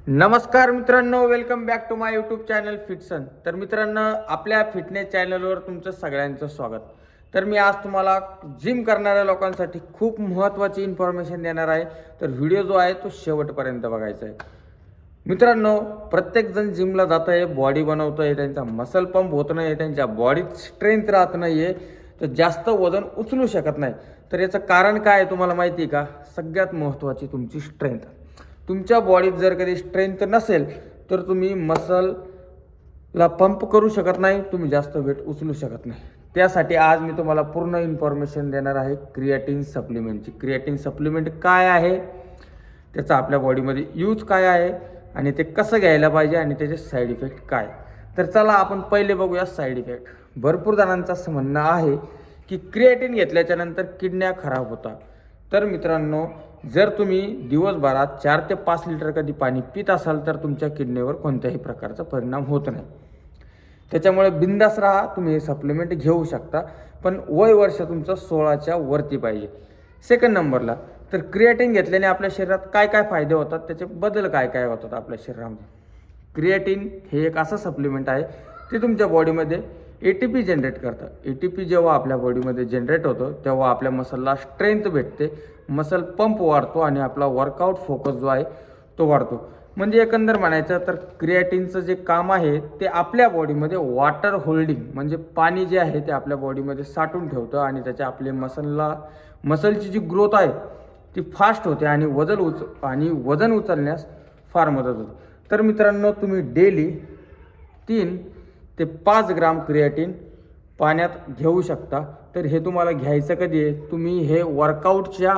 नमस्कार मित्रांनो, welcome back to my YouTube channel फिटसन. तर मित्रांनो, आपल्या फिटनेस चॅनलवर तुमचं सगळ्यांचं स्वागत. तर मी आज तुम्हाला जिम करणाऱ्या लोकांसाठी खूप महत्त्वाची इन्फॉर्मेशन देणार आहे. तर व्हिडिओ जो आहे तो शेवटपर्यंत बघायचा आहे. मित्रांनो, प्रत्येकजण जिमला जात आहे, बॉडी बनवतो आहे, त्यांचा मसल पंप होत नाही, त्यांच्या बॉडीत स्ट्रेंथ राहत नाही आहे, तर जास्त वजन उचलू शकत नाही. तर याचं कारण काय आहे तुम्हाला माहिती आहे का? सगळ्यात महत्त्वाची तुमची स्ट्रेंथ. तुमच्या बॉडीत जर कधी स्ट्रेंथ नसेल तर तुम्ही मसलला पंप करू शकत नाही, तुम्ही जास्त वेट उचलू शकत नाही. त्यासाठी आज मी तुम्हाला पूर्ण इन्फॉर्मेशन देणार आहे क्रिएटिन सप्लिमेंटची. क्रिएटिन सप्लिमेंट काय आहे, त्याचा आपल्या बॉडीमध्ये यूज काय आहे आणि ते कसं घ्यायला पाहिजे आणि त्याचे साईड इफेक्ट काय. तर चला आपण पहिले बघूया साईड इफेक्ट. भरपूर जणांचं असं म्हणणं आहे की क्रिएटिन घेतल्याच्या नंतर किडन्या खराब होतात. तर मित्रांनो, जर तुम्ही दिवसभरात 4 ते 5 लिटर कधी पाणी पित असाल तर तुमच्या किडनीवर कोणत्याही प्रकारचा परिणाम होत नाही. त्याच्यामुळे बिंदास राहा, तुम्ही हे सप्लिमेंट घेऊ शकता, पण वय वर्ष तुमचं 16च्या वरती पाहिजे. सेकंड नंबरला, तर क्रिएटिन घेतल्याने आपल्या शरीरात काय काय फायदे होतात, त्याचे बदल काय काय होतात आपल्या शरीरामध्ये. क्रिएटिन हे एक असं सप्लिमेंट आहे ते तुमच्या बॉडीमध्ये ATP जनरेट करतं. ATP जेव्हा आपल्या बॉडीमध्ये जनरेट होतं तेव्हा आपल्या मसलला स्ट्रेंथ भेटते, मसल पंप वाढतो आणि आपला वर्कआउट फोकस जो आहे तो वाढतो. म्हणजे एकंदर म्हणायचं तर क्रिएटिनचं जे काम आहे ते आपल्या बॉडीमध्ये वॉटर होल्डिंग, म्हणजे पाणी जे आहे ते आपल्या बॉडीमध्ये साठवून ठेवतं आणि त्याच्या आपले मसलची जी ग्रोथ आहे ती फास्ट होते आणि वजन उचलण्यास फार मदत होते. तर मित्रांनो, तुम्ही डेली 3 ते 5 ग्राम क्रिएटिन पाण्यात घेऊ शकता. तर हे तुम्हाला घ्यायचं कधी आहे, तुम्ही हे वर्कआउटच्या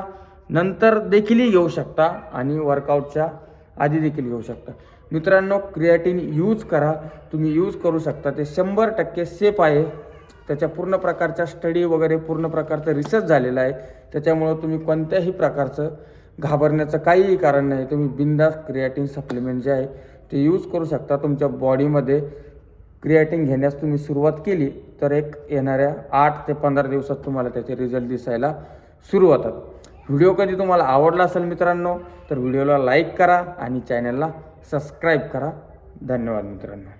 नंतर देखील घेऊ शकता आणि वर्कआउटच्या आधी देखील घेऊ शकता. मित्रांनो, क्रिएटिन यूज करा, तुम्ही यूज करू शकता. ते 100% सेफ आहे. त्याच्या पूर्ण प्रकारच्या स्टडी वगैरे पूर्ण प्रकारचं रिसर्च झालेला आहे. त्याच्यामुळं तुम्ही कोणत्याही प्रकारचं घाबरण्याचं काहीही कारण नाही. तुम्ही बिंदास क्रिएटिन सप्लिमेंट जे आहे ते यूज करू शकता. तुमच्या बॉडीमध्ये क्रिएटिन घेण्यास तुम्ही सुरुवात केली तर एक येणाऱ्या 8 ते 15 दिवसात तुम्हाला त्याचे रिझल्ट दिसायला सुरू होतात. व्हिडिओ कधी तुम्हाला आवडला असेल मित्रांनो तर व्हिडिओला लाईक करा आणि चॅनलला सबस्क्राईब करा. धन्यवाद मित्रांनो.